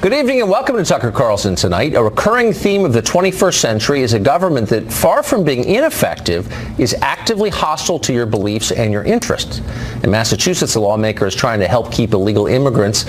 Good evening and welcome to Tucker Carlson Tonight. A recurring theme of the 21st century is a government that, far from being ineffective, is actively hostile to your beliefs and your interests. In Massachusetts, a lawmaker is trying to help keep illegal immigrants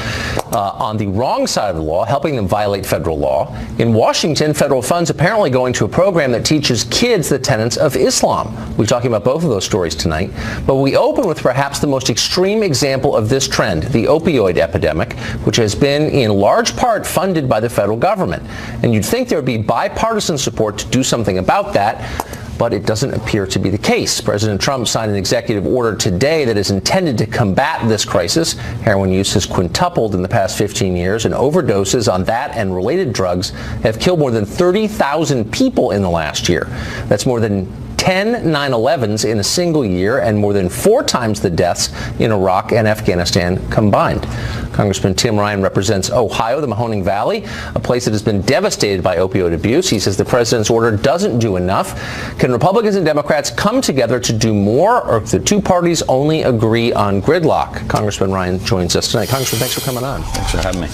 on the wrong side of the law, helping them violate federal law. In Washington, federal funds apparently going to a program that teaches kids the tenets of Islam. We're talking about both of those stories tonight, but we open with perhaps the most extreme example of this trend, the opioid epidemic, which has been in large part funded by the federal government. And you'd think there would be bipartisan support to do something about that, but it doesn't appear to be the case. President Trump signed an executive order today that is intended to combat this crisis. Heroin use has quintupled in the past 15 years, and overdoses on that and related drugs have killed more than 30,000 people in the last year. That's more than 10 9/11s in a single year and more than 4 times the deaths in Iraq and Afghanistan combined. Congressman Tim Ryan represents Ohio, the Mahoning Valley, a place that has been devastated by opioid abuse. He says the president's order doesn't do enough. Can Republicans and Democrats come together to do more, or if the two parties only agree on gridlock? Congressman Ryan joins us tonight. Congressman, thanks for coming on. Thanks for having me.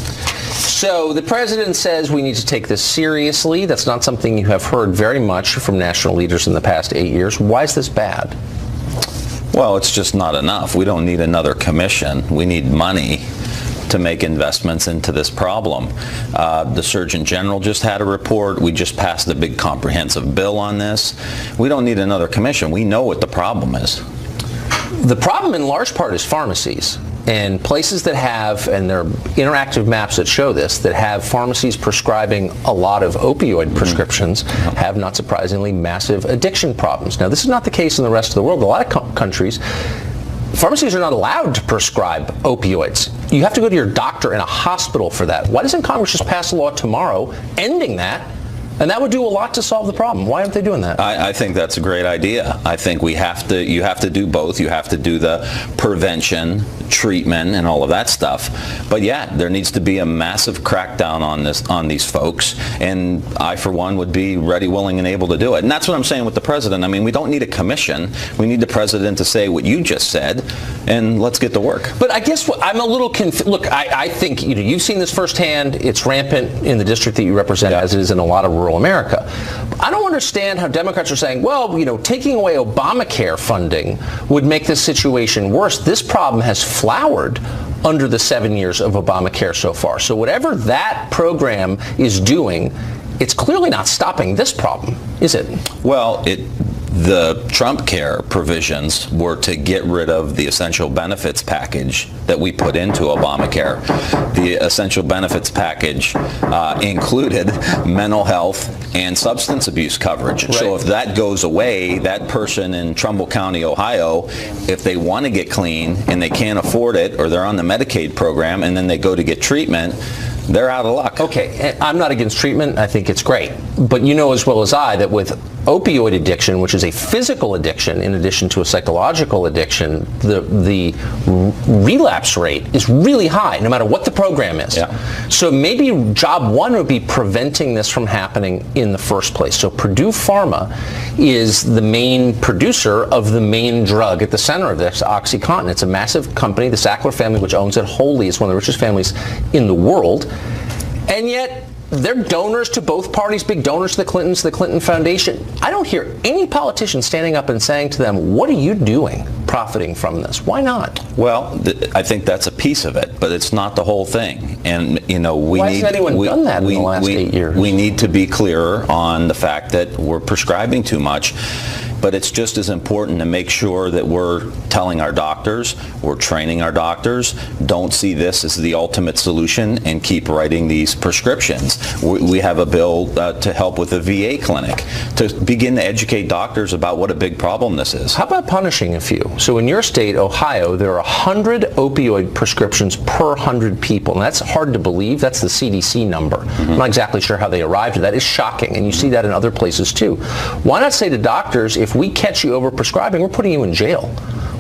So the president says we need to take this seriously. That's not something you have heard very much from national leaders in the past 8 years. Why is this bad? Well, it's just not enough. We don't need another commission. We need money to make investments into this problem. The Surgeon General just had a report. We just passed a big comprehensive bill on this. We don't need another commission. We know what the problem is. The problem in large part is pharmacies. And places that have, and there are interactive maps that show this, that have pharmacies prescribing a lot of opioid prescriptions have, not surprisingly, massive addiction problems. Now, this is not the case in the rest of the world. A lot of countries, pharmacies are not allowed to prescribe opioids. You have to go to your doctor in a hospital for that. Why doesn't Congress just pass a law tomorrow ending that? And that would do a lot to solve the problem. Why aren't they doing that? I think that's a great idea. I think you have to do both. You have to do the prevention, treatment, and all of that stuff. But yeah, there needs to be a massive crackdown on these folks. And I, for one, would be ready, willing, and able to do it. And that's what I'm saying with the president. I mean, we don't need a commission. We need the president to say what you just said, and let's get to work. But I guess I'm a little confused. Look, I think you've seen this firsthand. It's rampant in the district that you represent, as it is in a lot of rural America. I don't understand how Democrats are saying, well, taking away Obamacare funding would make this situation worse. This problem has flowered under the 7 years of Obamacare so far. So whatever that program is doing, it's clearly not stopping this problem, is it? Well, the Trump care provisions were to get rid of the essential benefits package that we put into Obamacare. The essential benefits package included mental health and substance abuse coverage. Right. So if that goes away, that person in Trumbull County, Ohio, if they want to get clean and they can't afford it, or they're on the Medicaid program and then they go to get treatment, they're out of luck. Okay, I'm not against treatment. I think it's great. But you know as well as I that with opioid addiction, which is a physical addiction in addition to a psychological addiction, the relapse rate is really high, no matter what the program is. Yeah. So maybe job one would be preventing this from happening in the first place. So Purdue Pharma is the main producer of the main drug at the center of this, OxyContin. It's a massive company. The Sackler family, which owns it wholly, is one of the richest families in the world. And yet, they're donors to both parties, big donors to the Clintons, the Clinton Foundation. I don't hear any politician standing up and saying to them, what are you doing profiting from this? Why not? Well, I think that's a piece of it, but it's not the whole thing. And, why hasn't anyone done that in the last 8 years? We need to be clearer on the fact that we're prescribing too much. But it's just as important to make sure that we're telling our doctors, we're training our doctors, don't see this as the ultimate solution and keep writing these prescriptions. We have a bill to help with a VA clinic to begin to educate doctors about what a big problem this is. How about punishing a few? So in your state, Ohio, there are 100 opioid prescriptions per 100 people. And that's hard to believe. That's the CDC number. Mm-hmm. I'm not exactly sure how they arrived at that. It's shocking. And you see that in other places too. Why not say to doctors, if we catch you over prescribing, we're putting you in jail?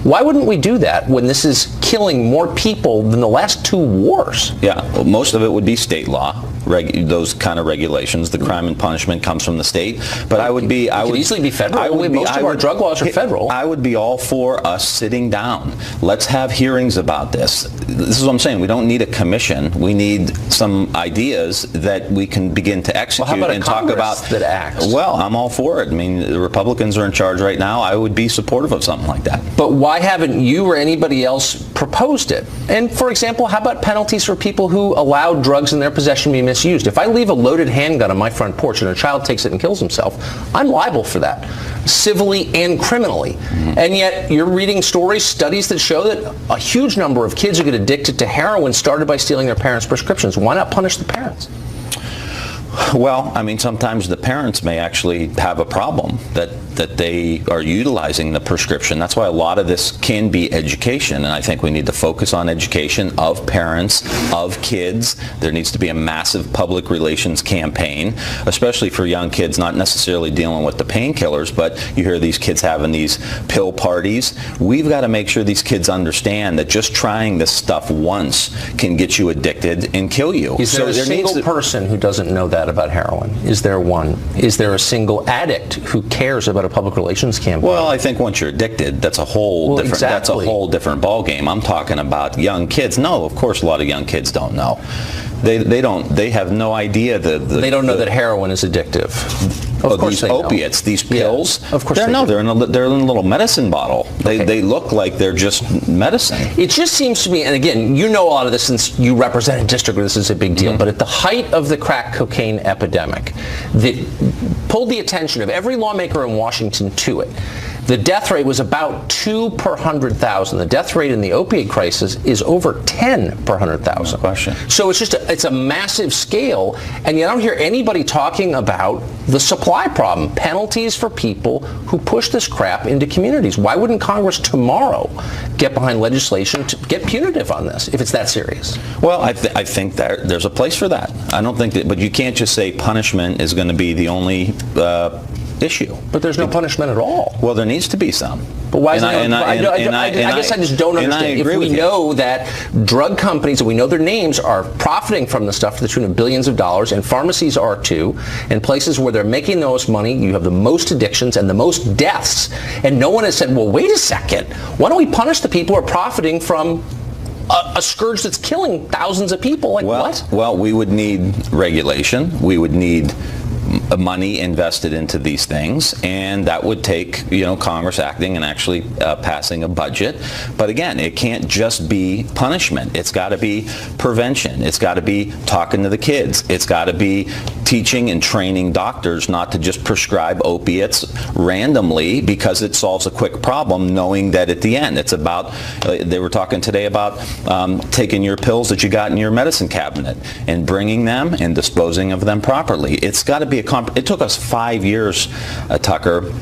Why wouldn't we do that when this is killing more people than the last 2 wars? Yeah, well, most of it would be state law. those kind of regulations. The crime and punishment comes from the state. But I would easily be federal. Most of our drug laws are federal. I would be all for us sitting down. Let's have hearings about this. This is what I'm saying. We don't need a commission. We need some ideas that we can begin to execute and talk about that acts. Well, I'm all for it. I mean, the Republicans are in charge right now. I would be supportive of something like that. But why haven't you or anybody else proposed it? And for example, how about penalties for people who allow drugs in their possession to be misused? If I leave a loaded handgun on my front porch and a child takes it and kills himself, I'm liable for that, civilly and criminally. Mm-hmm. And yet you're reading stories, studies that show that a huge number of kids who get addicted to heroin started by stealing their parents' prescriptions. Why not punish the parents? Well, I mean, sometimes the parents may actually have a problem that they are utilizing the prescription. That's why a lot of this can be education, and I think we need to focus on education of parents, of kids. There needs to be a massive public relations campaign, especially for young kids, not necessarily dealing with the painkillers, but you hear these kids having these pill parties. We've got to make sure these kids understand that just trying this stuff once can get you addicted and kill you. Is there a single person who doesn't know that about heroin? Is there one? Is there a single addict who cares about a public relations campaign? Well, I think once you're addicted, that's a whole different. Exactly. That's a whole different ballgame. I'm talking about young kids. No, of course, a lot of young kids don't know. They don't. They have no idea they don't know that heroin is addictive. Of course, these opiates, these pills. Yeah, of course, they're in a little medicine bottle. They look like they're just medicine. It just seems to me, and again, you know a lot of this since you represent a district where this is a big deal. Mm-hmm. But at the height of the crack cocaine epidemic, that pulled the attention of every lawmaker in Washington to it. The death rate was about 2 per 100,000. The death rate in the opioid crisis is over 10 per 100,000. No question. So it's a massive scale, and yet I don't hear anybody talking about the supply problem, penalties for people who push this crap into communities. Why wouldn't Congress tomorrow get behind legislation to get punitive on this if it's that serious? Well, I think that there's a place for that. I don't think that, but you can't just say punishment is going to be the only issue. But there's no punishment at all. Well, there needs to be some. But why is I guess I just don't understand. If we know that drug companies, and we know their names, are profiting from the stuff to the tune of billions of dollars, and pharmacies are too, and places where they're making the most money, you have the most addictions and the most deaths, and no one has said, well, wait a second, why don't we punish the people who are profiting from a scourge that's killing thousands of people? Like what? Well, we would need regulation. We would need money invested into these things, and that would take Congress acting and actually passing a budget. But again, it can't just be punishment. It's got to be prevention. It's got to be talking to the kids. It's got to be teaching and training doctors not to just prescribe opiates randomly because it solves a quick problem, knowing that at the end it's about, they were talking today about taking your pills that you got in your medicine cabinet and bringing them and disposing of them properly. It's got to be it took us 5 years, Tucker,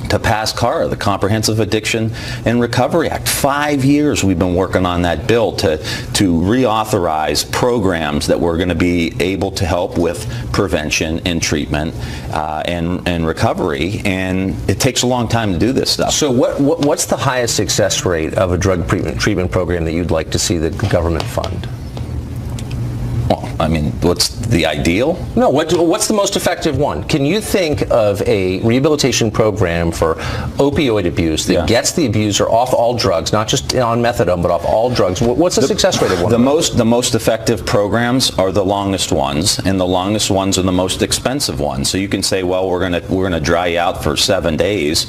to pass CARA, the Comprehensive Addiction and Recovery Act. 5 years we've been working on that bill to reauthorize programs that were going to be able to help with prevention and treatment and recovery, and it takes a long time to do this stuff. So what's the highest success rate of a drug treatment program that you'd like to see the government fund? Well, I mean, what's the ideal? No, what's the most effective one? Can you think of a rehabilitation program for opioid abuse that gets the abuser off all drugs, not just on methadone, but off all drugs? What's the success rate of one? The most effective programs are the longest ones, and the longest ones are the most expensive ones. So you can say, well, we're gonna dry you out for 7 days.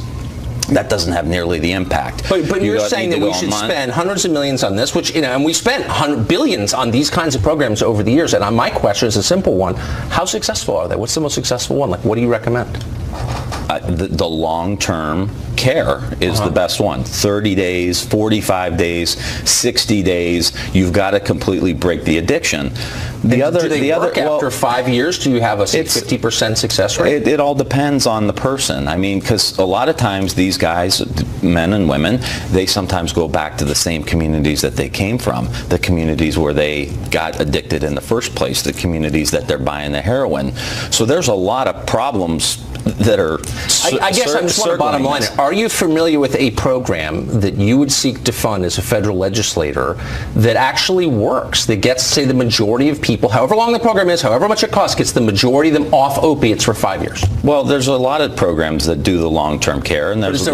That doesn't have nearly the impact. But you're saying that we should spend hundreds of millions on this, which, and we spent billions on these kinds of programs over the years. And my question is a simple one. How successful are they? What's the most successful one? Like, what do you recommend? The long-term care is the best one. 30 days, 45 days, 60 days. You've got to completely break the addiction. After 5 years? Do you have a 50% success rate? It all depends on the person. I mean, because a lot of times these guys, men and women, they sometimes go back to the same communities that they came from, the communities where they got addicted in the first place, the communities that they're buying the heroin. So there's a lot of problems that are I guess I just want a bottom line. Are you familiar with a program that you would seek to fund as a federal legislator that actually works, that gets, say, the majority of people, however long the program is, however much it costs, gets the majority of them off opiates for 5 years? Well, there's a lot of programs that do the long-term care, and there's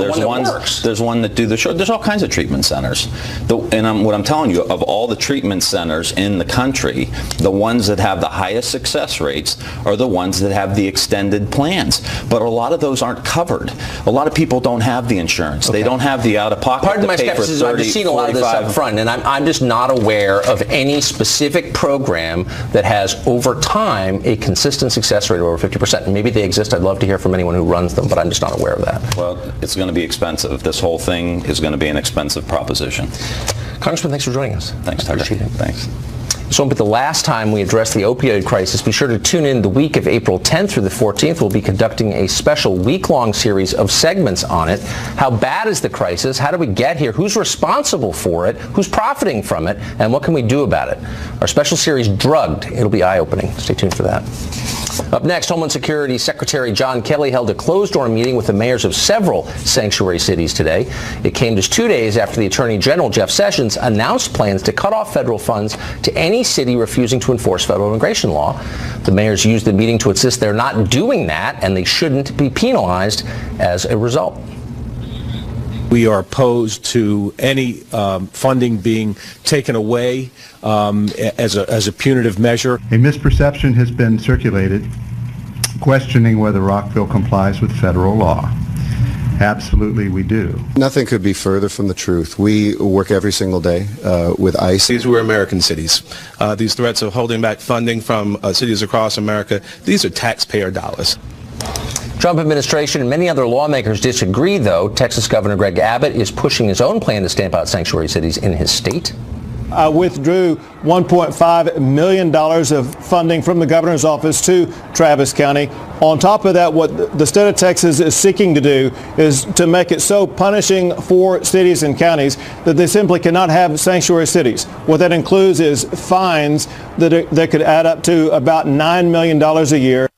one that do the short. There's all kinds of treatment centers. What I'm telling you, of all the treatment centers in the country, the ones that have the highest success rates are the ones that have the extended plans. But a lot of those aren't covered. A lot of people don't have the insurance. Okay. They don't have the out-of-pocket Pardon to my pay for skepticism. I've just seen a lot of this up front, and I'm just not aware of any specific program that has, over time, a consistent success rate of over 50%. And maybe they exist. I'd love to hear from anyone who runs them, but I'm just not aware of that. Well, it's going to be expensive. This whole thing is going to be an expensive proposition. Congressman, thanks for joining us. Thanks, Tucker. Appreciate it. Thanks. So, but the last time we addressed the opioid crisis, be sure to tune in the week of April 10th through the 14th. We'll be conducting a special week-long series of segments on it. How bad is the crisis? How do we get here? Who's responsible for it? Who's profiting from it? And what can we do about it? Our special series, Drugged. It'll be eye-opening. Stay tuned for that. Up next, Homeland Security Secretary John Kelly held a closed-door meeting with the mayors of several sanctuary cities today. It came just 2 days after the Attorney General, Jeff Sessions, announced plans to cut off federal funds to any city refusing to enforce federal immigration law. The mayors used the meeting to insist they're not doing that and they shouldn't be penalized as a result. We are opposed to any funding being taken away as a punitive measure. A misperception has been circulated questioning whether Rockville complies with federal law. Absolutely, we do. Nothing could be further from the truth. We work every single day with ICE. These were American cities. These threats of holding back funding from cities across America, these are taxpayer dollars. Trump administration and many other lawmakers disagree, though. Texas Governor Greg Abbott is pushing his own plan to stamp out sanctuary cities in his state. Withdrew $1.5 million of funding from the governor's office to Travis County. On top of that, what the state of Texas is seeking to do is to make it so punishing for cities and counties that they simply cannot have sanctuary cities. What that includes is fines that could add up to about $9 million a year.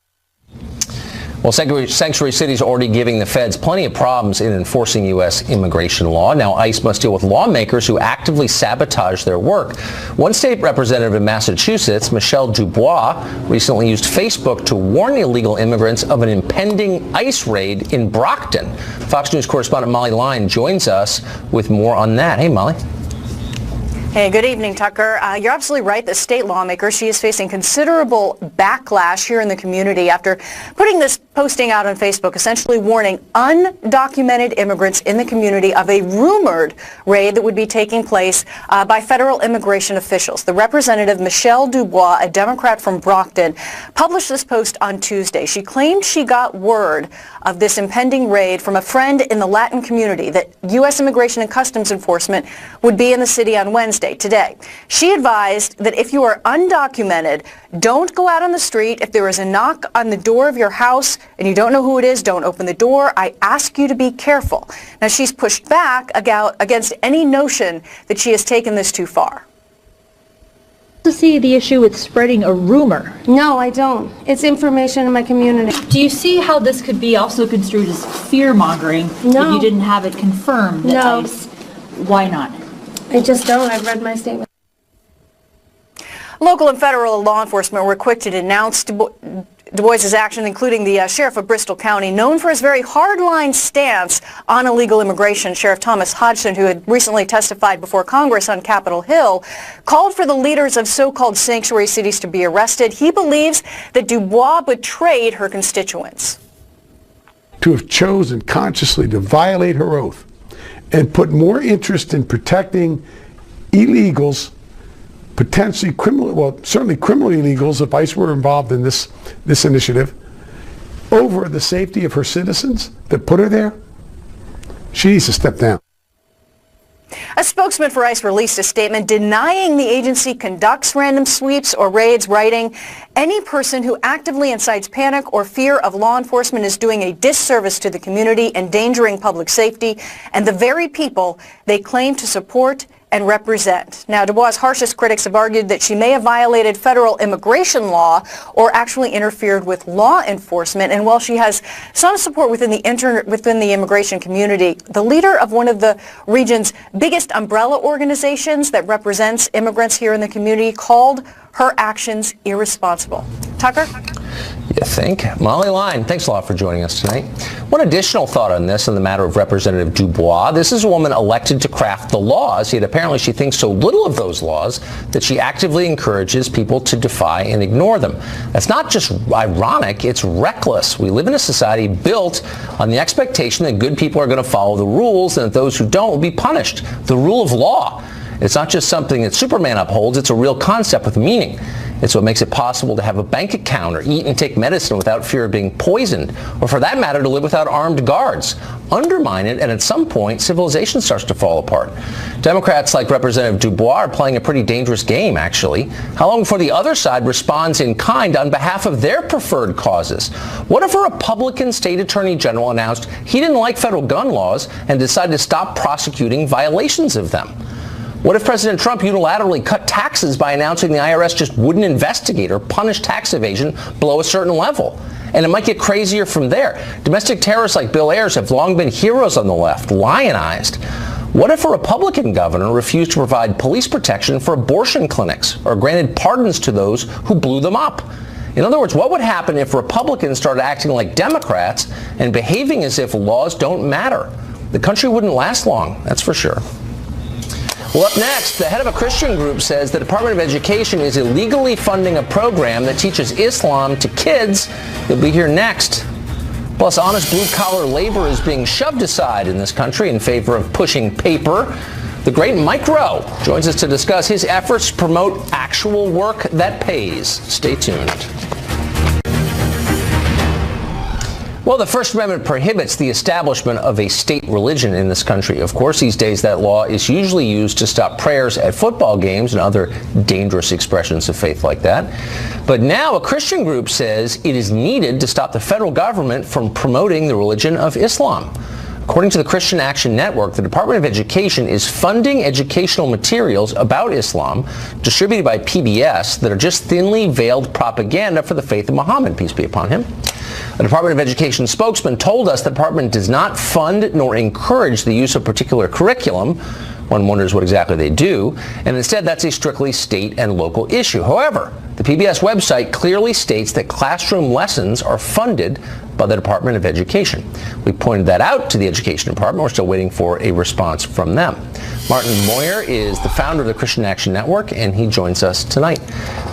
Well, sanctuary cities are already giving the feds plenty of problems in enforcing U.S. immigration law. Now, ICE must deal with lawmakers who actively sabotage their work. One state representative in Massachusetts, Michelle Dubois, recently used Facebook to warn illegal immigrants of an impending ICE raid in Brockton. Fox News correspondent Molly Line joins us with more on that. Hey, Molly. Hey, good evening, Tucker. You're absolutely right. The state lawmaker, she is facing considerable backlash here in the community after putting this posting out on Facebook, essentially warning undocumented immigrants in the community of a rumored raid that would be taking place by federal immigration officials. The representative, Michelle Dubois, a Democrat from Brockton, published this post on Tuesday. She claimed she got word of this impending raid from a friend in the Latin community that U.S. Immigration and Customs Enforcement would be in the city on Wednesday, today. She advised that if you are undocumented, don't go out on the street. If there is a knock on the door of your house and you don't know who it is, don't open the door. I ask you to be careful. Now, she's pushed back against any notion that she has taken this too far. To see the issue with spreading a rumor? No, I don't. It's information in my community. Do you see how this could be also construed as fear-mongering if you didn't have it confirmed that ICE? Why not? I just don't. I've read my statement. Local and federal law enforcement were quick to denounce Du Bois's actions, including the sheriff of Bristol County, known for his very hardline stance on illegal immigration. Sheriff Thomas Hodgson, who had recently testified before Congress on Capitol Hill, called for the leaders of so-called sanctuary cities to be arrested. He believes that Dubois betrayed her constituents. To have chosen consciously to violate her oath and put more interest in protecting illegals, potentially criminal, well, certainly criminal illegals if ICE were involved in this initiative, over the safety of her citizens that put her there, she needs to step down. A spokesman for ICE released a statement denying the agency conducts random sweeps or raids, writing, "Any person who actively incites panic or fear of law enforcement is doing a disservice to the community, endangering public safety and the very people they claim to support and represent. Now, Dubois' harshest critics have argued that she may have violated federal immigration law or actually interfered with law enforcement. And while she has some support within the immigration community, the leader of one of the region's biggest umbrella organizations that represents immigrants here in the community called her actions irresponsible. Tucker? You think? Molly Line, thanks a lot for joining us tonight. One additional thought on this in the matter of Representative Dubois. This is a woman elected to craft the laws, yet apparently she thinks so little of those laws that she actively encourages people to defy and ignore them. That's not just ironic, it's reckless. We live in a society built on the expectation that good people are going to follow the rules and that those who don't will be punished. The rule of law. It's not just something that Superman upholds, it's a real concept with meaning. It's what makes it possible to have a bank account or eat and take medicine without fear of being poisoned, or for that matter, to live without armed guards. Undermine it, and at some point, civilization starts to fall apart. Democrats like Representative Dubois are playing a pretty dangerous game, actually. How long before the other side responds in kind on behalf of their preferred causes? What if a Republican state attorney general announced he didn't like federal gun laws and decided to stop prosecuting violations of them? What if President Trump unilaterally cut taxes by announcing the IRS just wouldn't investigate or punish tax evasion below a certain level? And it might get crazier from there. Domestic terrorists like Bill Ayers have long been heroes on the left, lionized. What if a Republican governor refused to provide police protection for abortion clinics or granted pardons to those who blew them up? In other words, what would happen if Republicans started acting like Democrats and behaving as if laws don't matter? The country wouldn't last long, that's for sure. Well, up next, the head of a Christian group says the Department of Education is illegally funding a program that teaches Islam to kids. You'll be here next. Plus, honest blue-collar labor is being shoved aside in this country in favor of pushing paper. The great Mike Rowe joins us to discuss his efforts to promote actual work that pays. Stay tuned. Well, the First Amendment prohibits the establishment of a state religion in this country. Of course, these days that law is usually used to stop prayers at football games and other dangerous expressions of faith like that. But now a Christian group says it is needed to stop the federal government from promoting the religion of Islam. According to the Christian Action Network, the Department of Education is funding educational materials about Islam distributed by PBS that are just thinly veiled propaganda for the faith of Muhammad, peace be upon him. A Department of Education spokesman told us the department does not fund nor encourage the use of particular curriculum. One wonders what exactly they do, and instead that's a strictly state and local issue. However, the PBS website clearly states that classroom lessons are funded by the Department of Education. We pointed that out to the Education Department. We're still waiting for a response from them. Martin Moyer is the founder of the Christian Action Network, and he joins us tonight.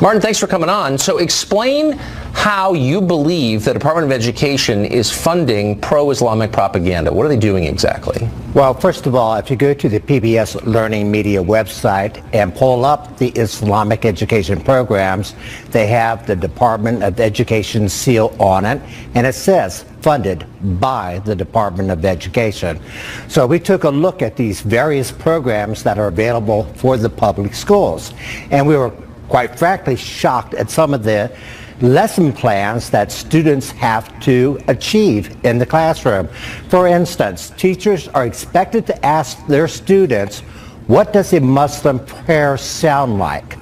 Martin, thanks for coming on. So explain how you believe the Department of Education is funding pro-Islamic propaganda. What are they doing exactly? Well, first of all, if you go to the PBS Learning Media website and pull up the Islamic education programs, they have the Department of Education seal on it, and it says funded by the Department of Education. So we took a look at these various programs that are available for the public schools, and we were quite frankly shocked at some of the lesson plans that students have to achieve in the classroom. For instance, teachers are expected to ask their students, what does a Muslim prayer sound like?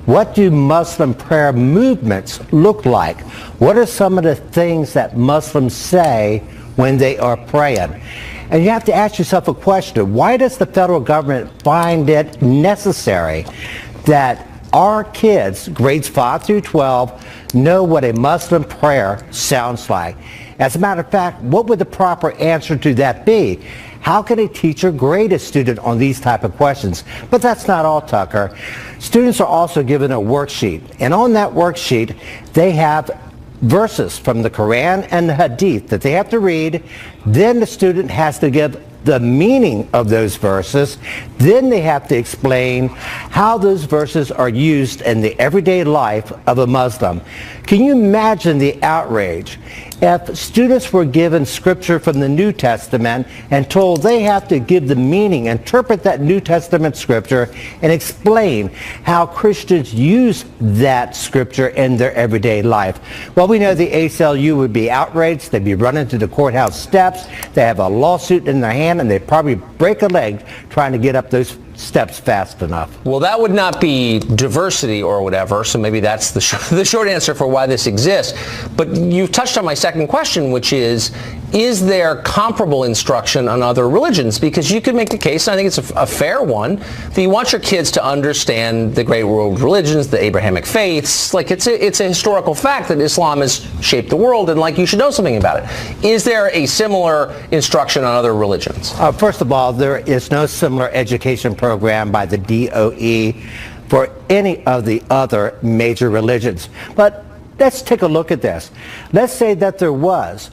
What do Muslim prayer movements look like? What are some of the things that Muslims say when they are praying? And you have to ask yourself a question. Why does the federal government find it necessary that our kids, grades 5 through 12, know what a Muslim prayer sounds like? As a matter of fact, what would the proper answer to that be? How can a teacher grade a student on these type of questions? But that's not all, Tucker. Students are also given a worksheet, and on that worksheet, they have verses from the Quran and the Hadith that they have to read. Then the student has to give the meaning of those verses. Then they have to explain how those verses are used in the everyday life of a Muslim. Can you imagine the outrage if students were given scripture from the New Testament and told they have to give the meaning, interpret that New Testament scripture, and explain how Christians use that scripture in their everyday life? Well, we know the ACLU would be outraged. They'd be running to the courthouse steps. They have a lawsuit in their hand, and they'd probably break a leg trying to get up those steps fast enough. Well, that would not be diversity or whatever, so maybe that's the short answer for why this exists. But you've touched on my second question, which is there comparable instruction on other religions? Because you could make the case, and I think it's a fair one, that you want your kids to understand the great world religions, the Abrahamic faiths. Like, it's a historical fact that Islam has shaped the world, and like, you should know something about it. Is there a similar instruction on other religions? First of all, there is no similar education program by the DOE for any of the other major religions. But let's take a look at this. Let's say that there was.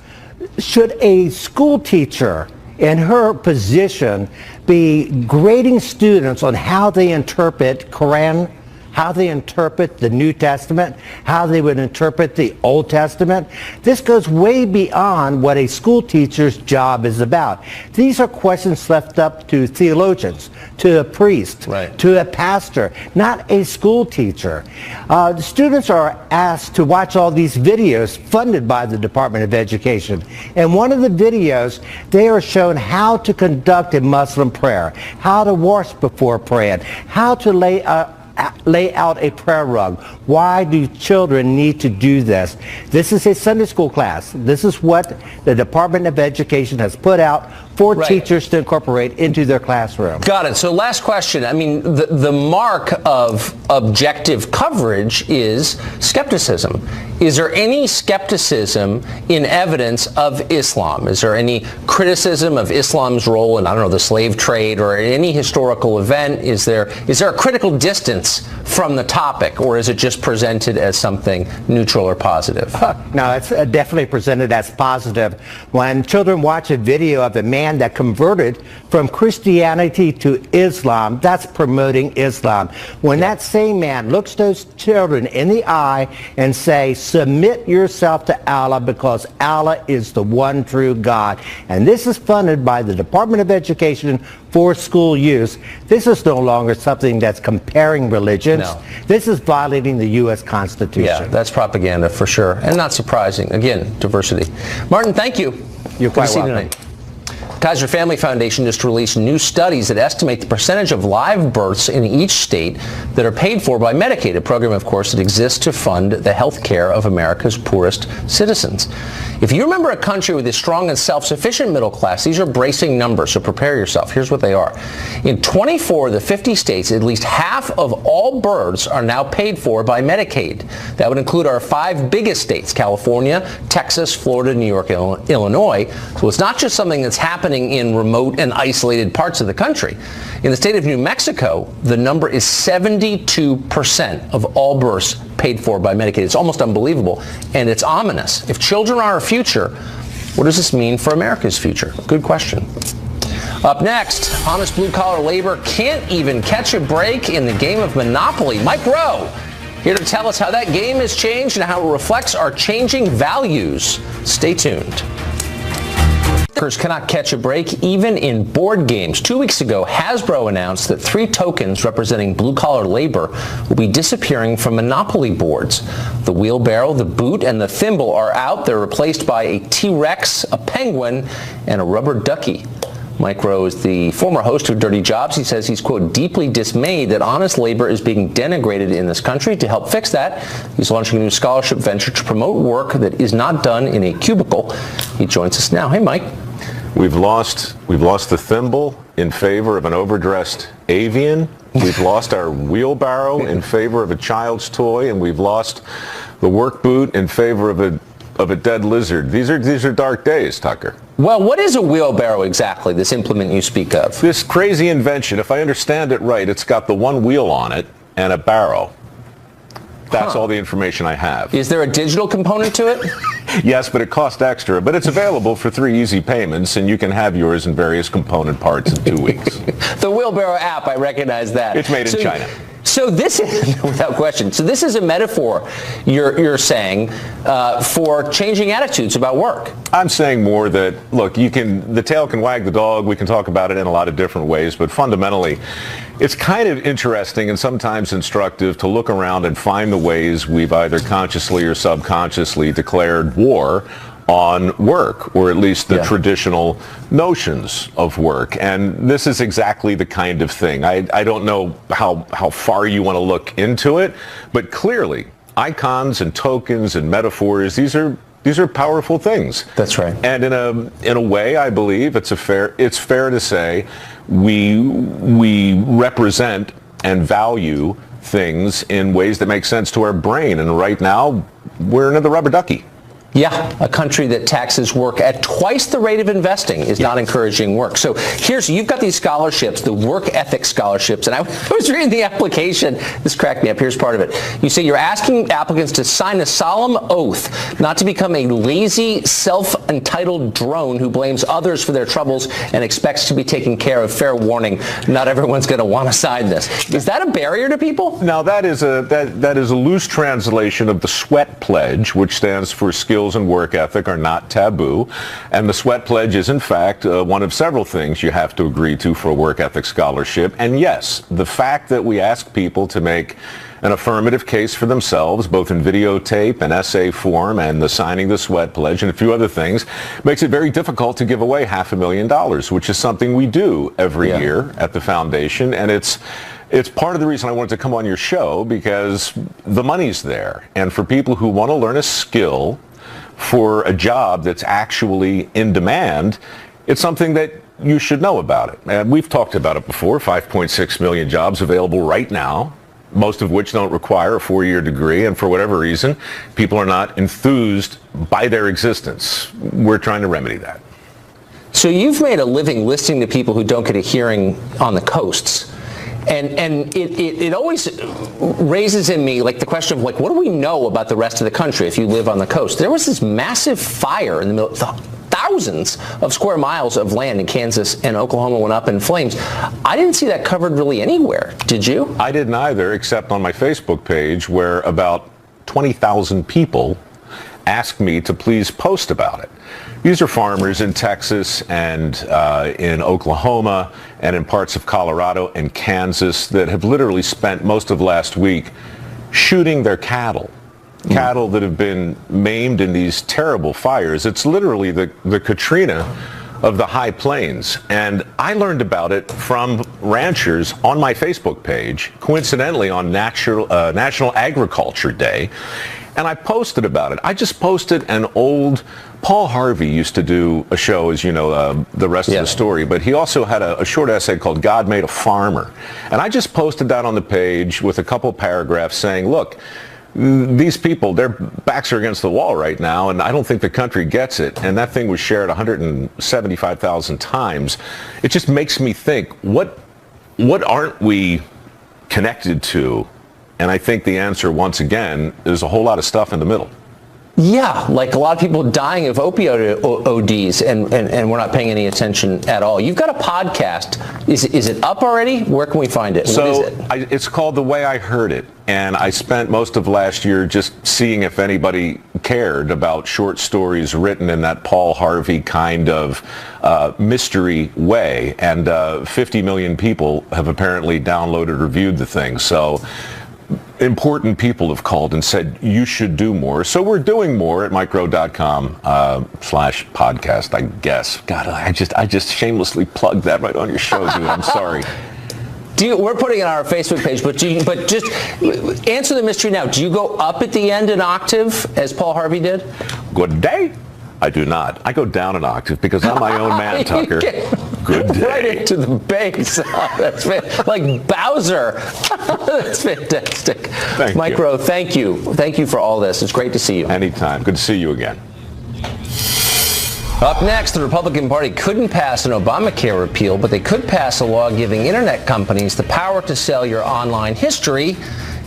Should a school teacher in her position be grading students on how they interpret Quran, how they interpret the New Testament, how they would interpret the Old Testament? This goes way beyond what a school teacher's job is about. These are questions left up to theologians, to a priest, right, to a pastor, not a school teacher. The students are asked to watch all these videos funded by the Department of Education. And one of the videos, they are shown how to conduct a Muslim prayer, how to wash before praying, how to lay out a prayer rug. Why do children need to do this? This is a Sunday school class. This is what the Department of Education has put out for teachers to incorporate into their classroom. Got it. So last question. I mean, the mark of objective coverage is skepticism. Is there any skepticism in evidence of Islam? Is there any criticism of Islam's role in, I don't know, the slave trade or any historical event? Is there a critical distance from the topic, or is it just presented as something neutral or positive? No, it's definitely presented as positive. When children watch a video of a man that converted from Christianity to Islam, that's promoting Islam. When that same man looks those children in the eye and say, submit yourself to Allah because Allah is the one true God. And this is funded by the Department of Education for school use. This is no longer something that's comparing religions. No. This is violating the U.S. Constitution. Yeah, that's propaganda for sure. And not surprising. Again, diversity. Martin, thank you. You're quite welcome. Tonight. Kaiser Family Foundation just released new studies that estimate the percentage of live births in each state that are paid for by Medicaid, a program, of course, that exists to fund the health care of America's poorest citizens. If you remember a country with a strong and self-sufficient middle class, these are bracing numbers, so prepare yourself. Here's what they are. In 24 of the 50 states, at least half of all births are now paid for by Medicaid. That would include our 5 biggest states, California, Texas, Florida, New York, and Illinois. So it's not just something that's happening in remote and isolated parts of the country. In the state of New Mexico, the number is 72% of all births paid for by Medicaid. It's almost unbelievable, and it's ominous. If children are our future, what does this mean for America's future? Good question. Up next, honest blue-collar labor can't even catch a break in the game of Monopoly. Mike Rowe here to tell us how that game has changed and how it reflects our changing values. Stay tuned. Workers cannot catch a break even in board games. 2 weeks ago, Hasbro announced that 3 tokens representing blue-collar labor will be disappearing from Monopoly boards. The wheelbarrow, the boot, and the thimble are out. They're replaced by a T-Rex, a penguin, and a rubber ducky. Mike Rowe is the former host of Dirty Jobs. He says he's, quote, deeply dismayed that honest labor is being denigrated in this country. To help fix that, he's launching a new scholarship venture to promote work that is not done in a cubicle. He joins us now. Hey, Mike. We've lost the thimble in favor of an overdressed avian. We've lost our wheelbarrow in favor of a child's toy, and we've lost the work boot in favor of a dead lizard. These are dark days, Tucker. Well, what is a wheelbarrow exactly, this implement you speak of? This crazy invention, if I understand it right, it's got the one wheel on it and a barrow. That's all the information I have. Is there a digital component to it? Yes, but it costs extra. But it's available for 3 easy payments, and you can have yours in various component parts in 2 weeks. The Wheelbarrow app, I recognize that. It's made in China. So this is, without question, so this is a metaphor, you're saying, for changing attitudes about work. I'm saying more that, look, the tail can wag the dog. We can talk about it in a lot of different ways, but fundamentally, it's kind of interesting and sometimes instructive to look around and find the ways we've either consciously or subconsciously declared war on work, or at least the traditional notions of work. And this is exactly the kind of thing. I don't know how far you want to look into it, but clearly icons and tokens and metaphors, these are powerful things. That's right. And in a way, I believe it's fair to say we represent and value things in ways that make sense to our brain. And right now, we're into the rubber ducky. Yeah, a country that taxes work at twice the rate of investing is not encouraging work. So you've got these scholarships, the work ethics scholarships, and I was reading the application. This cracked me up. Here's part of it. You say you're asking applicants to sign a solemn oath not to become a lazy, self-entitled drone who blames others for their troubles and expects to be taken care of. Fair warning, not everyone's going to want to sign this. Is that a barrier to people? Now, that is a loose translation of the Sweat Pledge, which stands for skills and work ethic are not taboo. And the Sweat Pledge is, in fact, one of several things you have to agree to for a work ethic scholarship. And yes, the fact that we ask people to make an affirmative case for themselves, both in videotape and essay form, and the signing the Sweat Pledge and a few other things, makes it very difficult to give away $500,000, which is something we do every year at the foundation. And it's part of the reason I wanted to come on your show, because the money's there. And for people who want to learn a skill for a job that's actually in demand, it's something that you should know about it. And we've talked about it before, 5.6 million jobs available right now, most of which don't require a 4-year degree, and for whatever reason, people are not enthused by their existence. We're trying to remedy that. So you've made a living listening to people who don't get a hearing on the coasts. And it always raises in me like the question of like, what do we know about the rest of the country if you live on the coast? There was this massive fire in the middle, thousands of square miles of land in Kansas and Oklahoma went up in flames. I didn't see that covered really anywhere. Did you? I didn't either, except on my Facebook page, where about 20,000 people asked me to please post about it. These are farmers in Texas and in Oklahoma and in parts of Colorado and Kansas that have literally spent most of last week shooting their cattle that have been maimed in these terrible fires. It's literally the Katrina of the high plains. And I learned about it from ranchers on my Facebook page, coincidentally on National Agriculture Day. And I posted about it. I just posted an old, Paul Harvey used to do a show, as you know, the rest of the story, but he also had a short essay called God Made a Farmer. And I just posted that on the page with a couple paragraphs saying, look, these people, their backs are against the wall right now, and I don't think the country gets it. And that thing was shared 175,000 times. It just makes me think, what aren't we connected to? And I think the answer, once again, is a whole lot of stuff in the middle. Yeah, like a lot of people dying of opioid ODs, and we're not paying any attention at all. You've got a podcast. Is it up already? Where can we find it? So what is it? It's called The Way I Heard It, and I spent most of last year just seeing if anybody cared about short stories written in that Paul Harvey kind of mystery way, and 50 million people have apparently downloaded or viewed the thing. So important people have called and said, you should do more. So we're doing more at micro.com/podcast, I guess. God, I just shamelessly plugged that right on your show, dude. I'm sorry. We're putting it on our Facebook page, but just answer the mystery now. Do you go up at the end an octave as Paul Harvey did? Good day. I do not. I go down an octave because I'm my own man, Tucker. Good day. Right into the bass. That's like Bowser. That's fantastic. Micro, thank you. Thank you for all this. It's great to see you. Anytime. Good to see you again. Up next, the Republican Party couldn't pass an Obamacare repeal, but they could pass a law giving internet companies the power to sell your online history.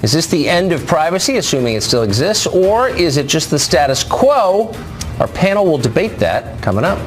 Is this the end of privacy, assuming it still exists, or is it just the status quo? Our panel will debate that coming up.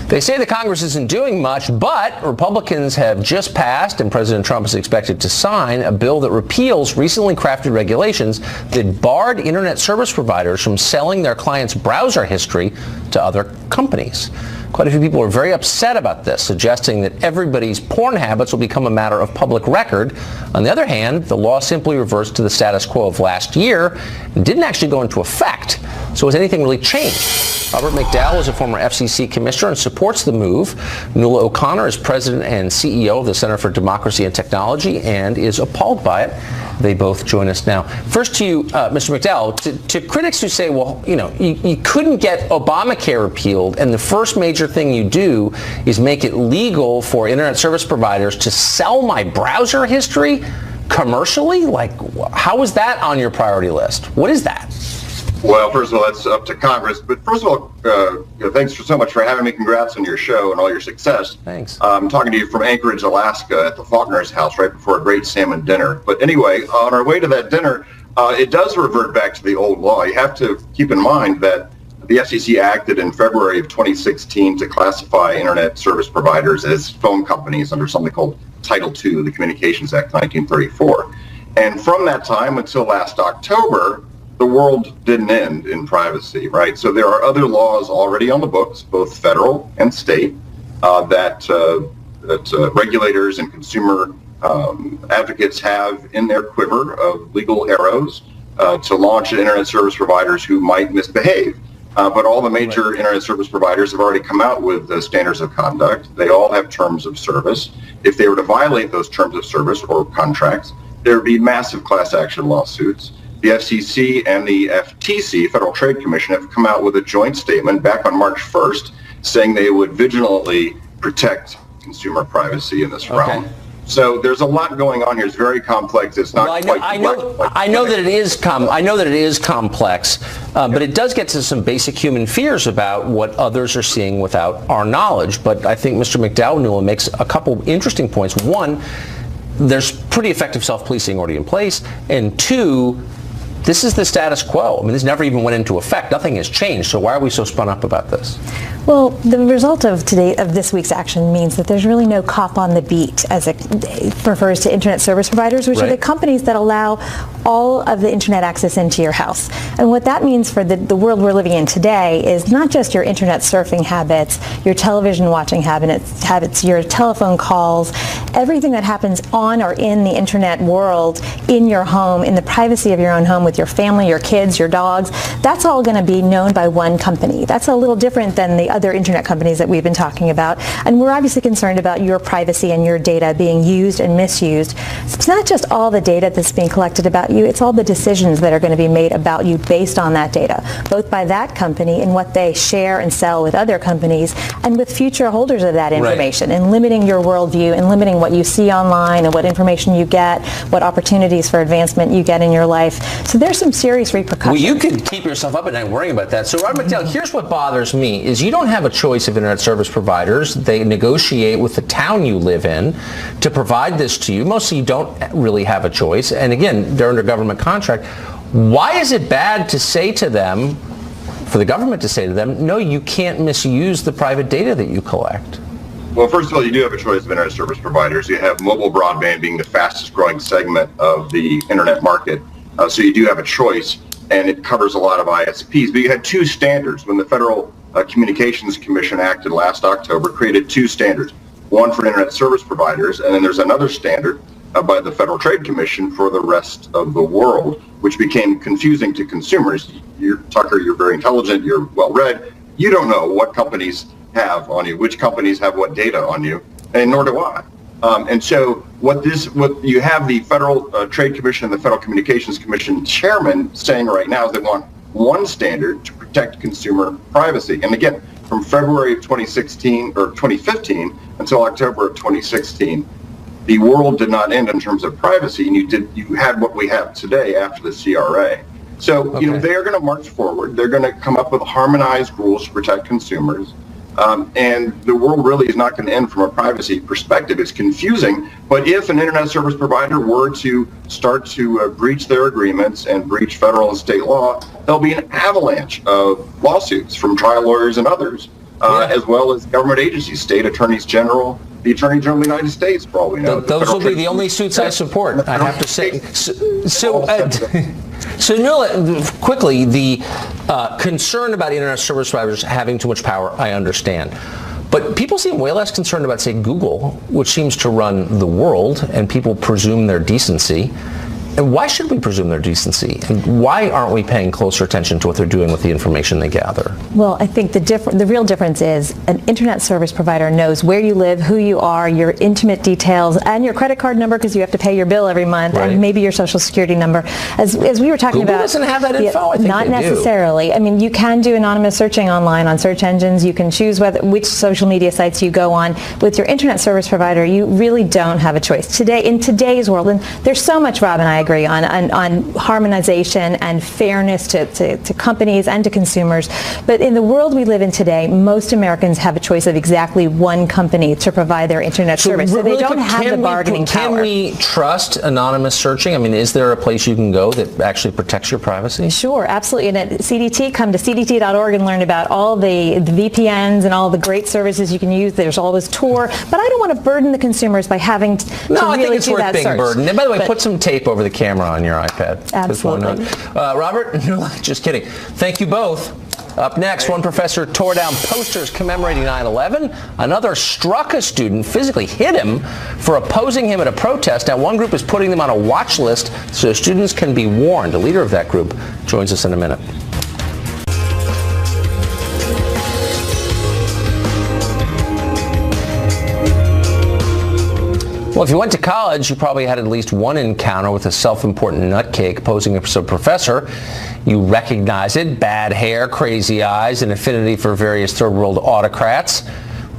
They say the Congress isn't doing much, but Republicans have just passed, and President Trump is expected to sign, a bill that repeals recently crafted regulations that barred internet service providers from selling their clients' browser history to other companies. Quite a few people are very upset about this, suggesting that everybody's porn habits will become a matter of public record. On the other hand, the law simply reverts to the status quo of last year and didn't actually go into effect So has anything really changed? Robert McDowell is a former FCC commissioner and supports the move. Nuala O'Connor is president and CEO of the Center for Democracy and Technology and is appalled by it. They both join us now. First to you, Mr. McDowell, to critics who say, well, you couldn't get Obamacare repealed, and the first major thing you do is make it legal for internet service providers to sell my browser history commercially? Like, how is that on your priority list? What is that? Well, first of all, that's up to Congress. But first of all, thanks so much for having me. Congrats on your show and all your success. Thanks. I'm talking to you from Anchorage, Alaska, at the Faulkner's house right before a great salmon dinner. But anyway, on our way to that dinner, it does revert back to the old law. You have to keep in mind that the FCC acted in February of 2016 to classify internet service providers as phone companies under something called Title II of the Communications Act 1934. And from that time until last October, the world didn't end in privacy, right? So there are other laws already on the books, both federal and state, that regulators and consumer advocates have in their quiver of legal arrows to launch at internet service providers who might misbehave. But all the major internet service providers have already come out with standards of conduct. They all have terms of service. If they were to violate those terms of service or contracts, there would be massive class action lawsuits. The FCC and the FTC, Federal Trade Commission, have come out with a joint statement back on March 1st saying they would vigilantly protect consumer privacy in this realm. So there's a lot going on here. It's very complex. It's not quite. I know that it is complex, but it does get to some basic human fears about what others are seeing without our knowledge. But I think Mr. McDowell makes a couple interesting points. One, there's pretty effective self-policing already in place, and two, this is the status quo. I mean, this never even went into effect. Nothing has changed. So why are we so spun up about this? Well, the result of this week's action means that there's really no cop on the beat, as it refers to internet service providers, which are the companies that allow all of the internet access into your house. And what that means for the world we're living in today is not just your internet surfing habits, your television watching habits, your telephone calls, everything that happens on or in the internet world, in your home, in the privacy of your own home with your family, your kids, your dogs, that's all going to be known by one company. That's a little different than the other internet companies that we've been talking about. And we're obviously concerned about your privacy and your data being used and misused. So it's not just all the data that's being collected about you, it's all the decisions that are going to be made about you based on that data, both by that company and what they share and sell with other companies and with future holders of that information, and limiting your worldview and limiting what you see online and what information you get, what opportunities for advancement you get in your life. So there's some serious repercussions. Well, you could keep yourself up at night worrying about that. So Robert McDowell, here's what bothers me, is you don't have a choice of internet service providers. They negotiate with the town you live in to provide this to you. Mostly you don't really have a choice. And again, they're under government contract. Why is it bad to say to them, for the government to say to them, no, you can't misuse the private data that you collect? Well, first of all, you do have a choice of internet service providers. You have mobile broadband being the fastest growing segment of the internet market. So you do have a choice, and it covers a lot of ISPs. But you had two standards when the Federal Communications Commission acted last October, created two standards, one for internet service providers, and then there's another standard by the Federal Trade Commission for the rest of the world, which became confusing to consumers. Tucker, you're very intelligent, you're well-read. You don't know what companies have on you, which companies have what data on you, and nor do I. And so what you have the Federal Trade Commission and the Federal Communications Commission chairman saying right now is they want one standard to protect consumer privacy. And again, from February of 2016 or 2015 until October of 2016, the world did not end in terms of privacy, and you had what we have today after the CRA. So they are going to march forward. They're going to come up with harmonized rules to protect consumers. And the world really is not going to end from a privacy perspective. It's confusing, but if an internet service provider were to start to breach their agreements and breach federal and state law, there'll be an avalanche of lawsuits from trial lawyers and others, as well as government agencies, state attorneys general, the Attorney General of the United States, for all we know. Those will be the only suits I support, I have to say. So Nuala, quickly, the concern about internet service providers having too much power, I understand. But people seem way less concerned about, say, Google, which seems to run the world, and people presume their decency. And why should we presume their decency? And why aren't we paying closer attention to what they're doing with the information they gather? Well, I think the real difference is an internet service provider knows where you live, who you are, your intimate details, and your credit card number because you have to pay your bill every month, and maybe your social security number. As we were talking Google about, doesn't have that info. I think not they necessarily. do. I mean, you can do anonymous searching online on search engines. You can choose which social media sites you go on. With your internet service provider, you really don't have a choice. Today, in today's world, and there's so much, Rob and I agree on harmonization and fairness to companies and to consumers. But in the world we live in today, most Americans have a choice of exactly one company to provide their internet service. So they don't have the bargaining power. Can we trust anonymous searching? I mean, is there a place you can go that actually protects your privacy? Sure, absolutely. And at CDT, come to cdt.org and learn about all the VPNs and all the great services you can use. There's always Tor. But I don't want to burden the consumers by having to I really think it's do worth that being search. burdened. And by the way, put some tape over the camera on your iPad. Absolutely. Robert, just kidding. Thank you both. Up next, one professor tore down posters commemorating 9/11. Another struck a student, physically hit him for opposing him at a protest. Now, one group is putting them on a watch list so students can be warned. The leader of that group joins us in a minute. Well, if you went to college, you probably had at least one encounter with a self-important nutcake posing as a professor. You recognize it: bad hair, crazy eyes, an affinity for various third-world autocrats.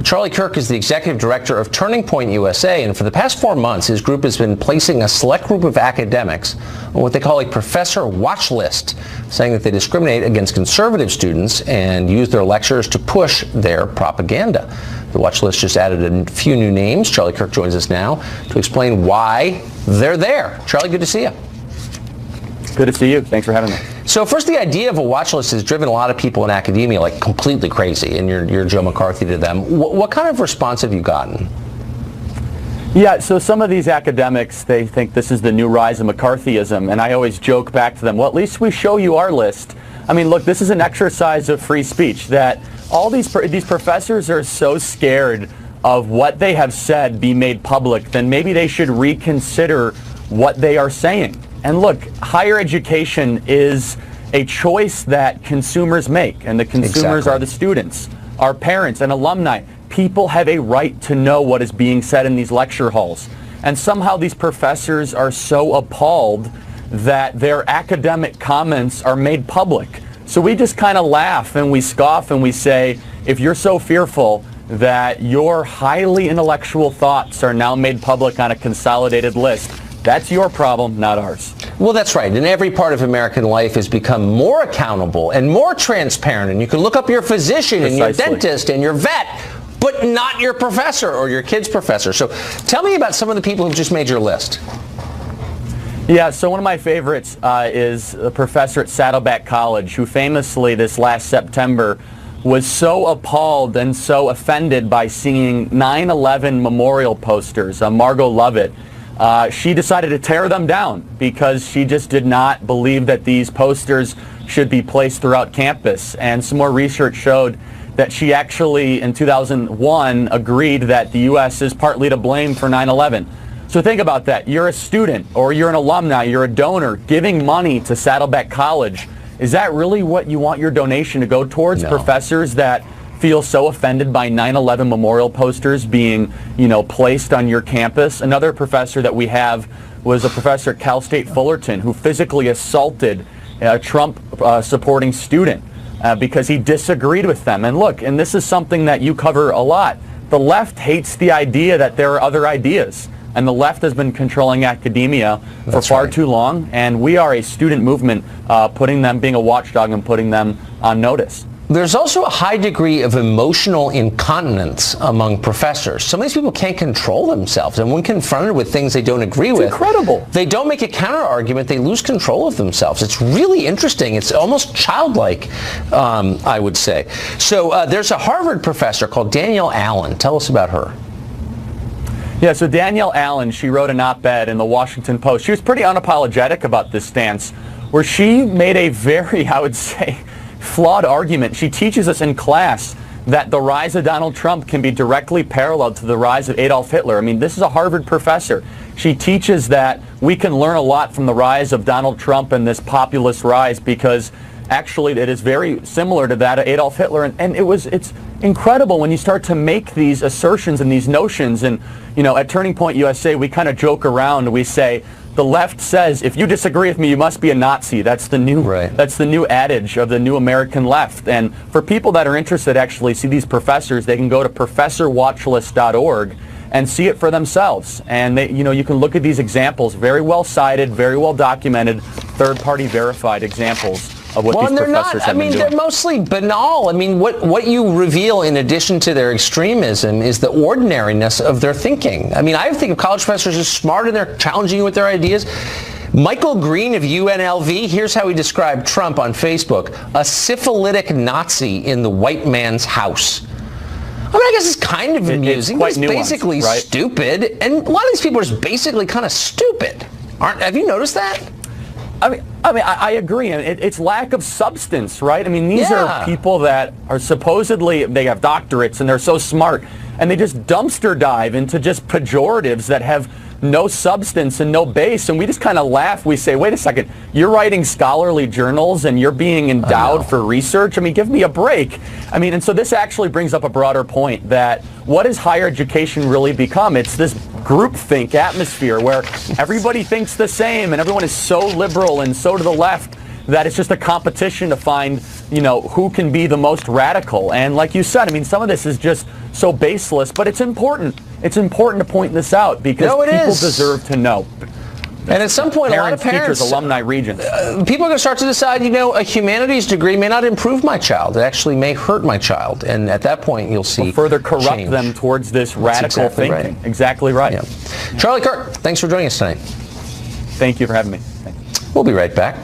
Charlie Kirk is the executive director of Turning Point USA, and for the past 4 months, his group has been placing a select group of academics on what they call a professor watch list, saying that they discriminate against conservative students and use their lectures to push their propaganda. The watch list just added a few new names. Charlie Kirk joins us now to explain why they're there. Charlie, good to see you. Good to see you. Thanks for having me. So first, the idea of a watch list has driven a lot of people in academia like completely crazy, and you're Joe McCarthy to them. What kind of response have you gotten? Yeah, so some of these academics, they think this is the new rise of McCarthyism, and I always joke back to them, well, at least we show you our list. I mean, look, this is an exercise of free speech that all these professors are so scared of what they have said be made public, then maybe they should reconsider what they are saying. And look, higher education is a choice that consumers make, and the consumers are the students, our parents, and alumni. People have a right to know what is being said in these lecture halls. And somehow these professors are so appalled that their academic comments are made public. So we just kind of laugh and we scoff and we say, if you're so fearful that your highly intellectual thoughts are now made public on a consolidated list, that's your problem, not ours. Well, that's right. And every part of American life has become more accountable and more transparent. And you can look up your physician and your dentist and your vet, but not your professor or your kid's professor. So tell me about some of the people who've just made your list. Yeah, so one of my favorites is a professor at Saddleback College who famously this last September was so appalled and so offended by seeing 9/11 memorial posters. Margot Lovett. She decided to tear them down because she just did not believe that these posters should be placed throughout campus. And some more research showed that she actually, in 2001, agreed that the U.S. is partly to blame for 9/11. So think about that. You're a student or you're an alumni, you're a donor giving money to Saddleback College. Is that really what you want your donation to go towards? No. Professors that feel so offended by 9/11 memorial posters being, placed on your campus. Another professor that we have was a professor at Cal State Fullerton who physically assaulted a Trump supporting student because he disagreed with them. And look, and this is something that you cover a lot. The left hates the idea that there are other ideas. And the left has been controlling academia for far too long. And we are a student movement being a watchdog and putting them on notice. There's also a high degree of emotional incontinence among professors. Some of these people can't control themselves, and when confronted with things they don't agree with, incredible. They don't make a counter-argument. They lose control of themselves. It's really interesting. It's almost childlike, I would say. So there's a Harvard professor called Danielle Allen. Tell us about her. Yeah, so Danielle Allen, she wrote an op-ed in the Washington Post. She was pretty unapologetic about this stance, where she made a very, I would say, flawed argument. She teaches us in class that the rise of Donald Trump can be directly paralleled to the rise of Adolf Hitler. I mean, this is a Harvard professor. She teaches that we can learn a lot from the rise of Donald Trump and this populist rise, because actually it is very similar to that of Adolf Hitler, and it's incredible when you start to make these assertions and these notions. And at Turning Point USA, we kind of joke around. We say the left says, if you disagree with me, you must be a Nazi. That's the new adage of the new American left. And for people that are interested, actually see these professors, they can go to professorwatchlist.org and see it for themselves. And you can look at these examples, very well cited, very well documented, third-party verified examples of what these professors have been doing. They're mostly banal. I mean, what you reveal in addition to their extremism is the ordinariness of their thinking. I mean, I think of college professors as smart and they're challenging you with their ideas. Michael Green of UNLV, here's how he described Trump on Facebook: a syphilitic Nazi in the white man's house. I mean, I guess it's kind of amusing, but it's basically stupid. And a lot of these people are just basically kind of stupid. Have you noticed that? I agree, and it's lack of substance, right? I mean, these are people that are supposedly, they have doctorates and they're so smart, and they just dumpster dive into just pejoratives that have no substance and no base, and we just kind of laugh. We say, wait a second, you're writing scholarly journals and you're being endowed for research? I mean, give me a break. I mean, and so this actually brings up a broader point, that what has higher education really become? It's this groupthink atmosphere where everybody thinks the same and everyone is so liberal and so to the left that it's just a competition to find, who can be the most radical. And like you said, I mean, some of this is just so baseless, but it's important. It's important to point this out because people deserve to know. And at some point, a lot of parents, teachers, alumni, regents, people are going to start to decide, a humanities degree may not improve my child. It actually may hurt my child. And at that point, you'll see further corrupt them towards this radical thinking. Right. Exactly right. Yeah. Charlie Kirk, thanks for joining us tonight. Thank you for having me. We'll be right back.